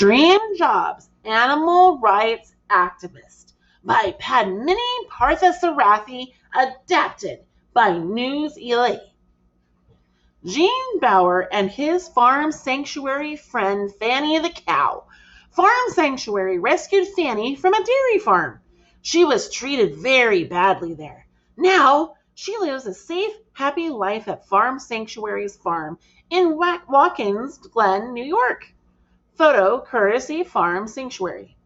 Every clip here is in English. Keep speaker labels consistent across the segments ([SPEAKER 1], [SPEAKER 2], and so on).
[SPEAKER 1] Dream Jobs, Animal Rights Activist by Padmini Parthasarathi, adapted by News ELA. Gene Bauer and his farm sanctuary friend Fanny the cow. Farm Sanctuary rescued Fanny from a dairy farm. She was treated very badly there. Now, she lives a safe, happy life at Farm Sanctuary's farm in Watkins Glen, New York. Photo courtesy Farm Sanctuary.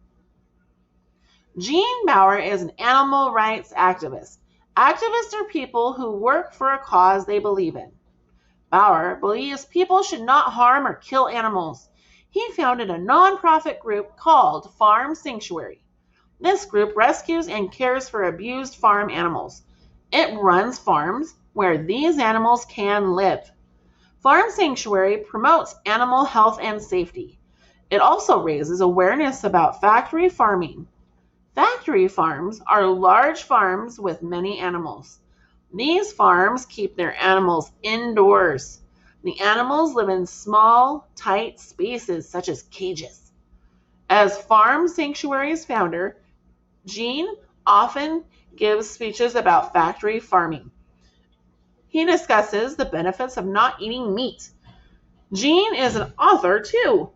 [SPEAKER 1] Gene Bauer is an animal rights activist. Activists are people who work for a cause they believe in. Bauer believes people should not harm or kill animals. He founded a nonprofit group called Farm Sanctuary. This group rescues and cares for abused farm animals. It runs farms where these animals can live. Farm Sanctuary promotes animal health and safety. It also raises awareness about factory farming. Factory farms are large farms with many animals. These farms keep their animals indoors. The animals live in small, tight spaces such as cages. As Farm Sanctuary's founder, Gene often gives speeches about factory farming. He discusses the benefits of not eating meat. Gene is an author too.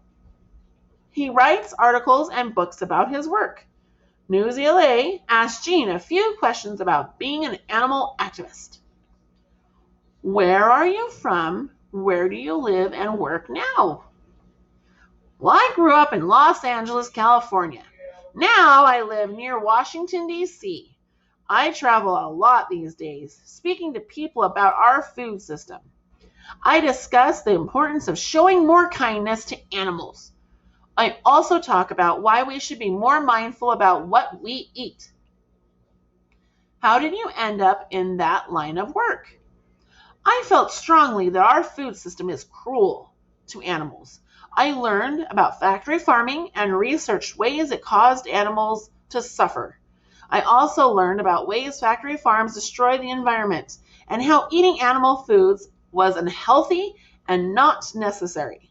[SPEAKER 1] He writes articles and books about his work. News ELA asked Gene a few questions about being an animal activist. Where are you from? Where do you live and work now? Well, I grew up in Los Angeles, California. Now I live near Washington, D.C. I travel a lot these days, speaking to people about our food system. I discuss the importance of showing more kindness to animals. I also talk about why we should be more mindful about what we eat. How did you end up in that line of work? I felt strongly that our food system is cruel to animals. I learned about factory farming and researched ways it caused animals to suffer. I also learned about ways factory farms destroy the environment and how eating animal foods was unhealthy and not necessary.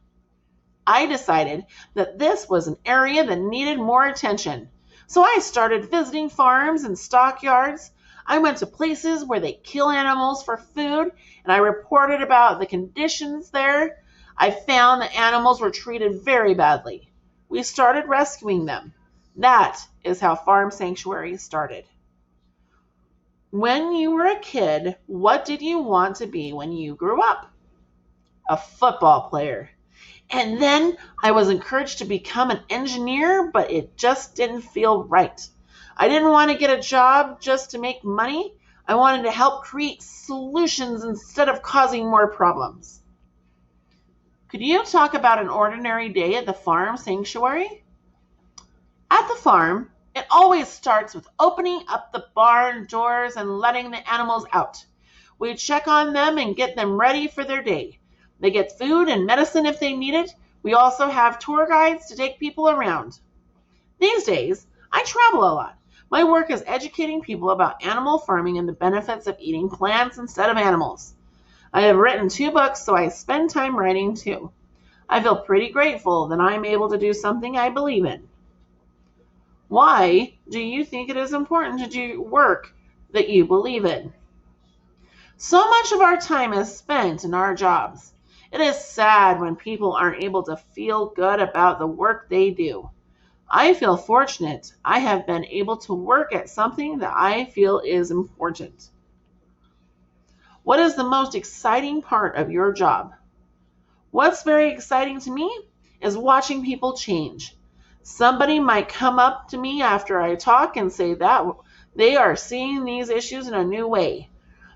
[SPEAKER 1] I decided that this was an area that needed more attention. So I started visiting farms and stockyards. I went to places where they kill animals for food, and I reported about the conditions there. I found that animals were treated very badly. We started rescuing them. That is how Farm Sanctuary started. When you were a kid, what did you want to be when you grew up? A football player. And then I was encouraged to become an engineer, but it just didn't feel right. I didn't want to get a job just to make money. I wanted to help create solutions instead of causing more problems. Could you talk about an ordinary day at the Farm Sanctuary? At the farm, it always starts with opening up the barn doors and letting the animals out. We check on them and get them ready for their day. They get food and medicine if they need it. We also have tour guides to take people around. These days, I travel a lot. My work is educating people about animal farming and the benefits of eating plants instead of animals. I have written 2 books, so I spend time writing too. I feel pretty grateful that I'm able to do something I believe in. Why do you think it is important to do work that you believe in? So much of our time is spent in our jobs. It is sad when people aren't able to feel good about the work they do. I feel fortunate I have been able to work at something that I feel is important. What is the most exciting part of your job? What's very exciting to me is watching people change. Somebody might come up to me after I talk and say that they are seeing these issues in a new way.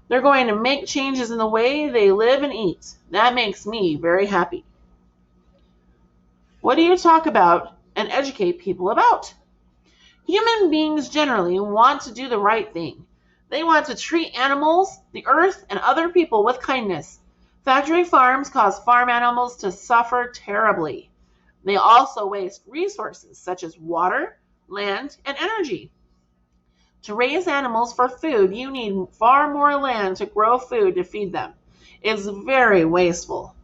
[SPEAKER 1] They're going to make changes in the way they live and eat. That makes me very happy. What do you talk about and educate people about? Human beings generally want to do the right thing. They want to treat animals, the earth, and other people with kindness. Factory farms cause farm animals to suffer terribly. They also waste resources such as water, land, and energy. To raise animals for food, you need far more land to grow food to feed them. It's very wasteful.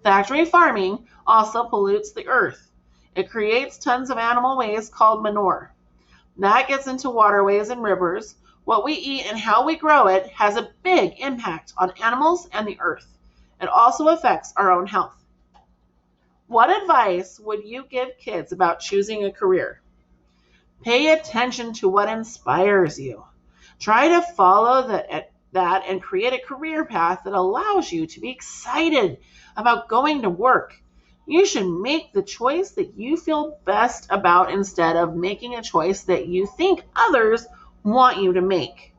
[SPEAKER 1] Factory farming also pollutes the earth. It creates tons of animal waste called manure. That gets into waterways and rivers. What we eat and how we grow it has a big impact on animals and the earth. It also affects our own health. What advice would you give kids about choosing a career? Pay attention to what inspires you. Try to follow that and create a career path that allows you to be excited about going to work. You should make the choice that you feel best about instead of making a choice that you think others want you to make.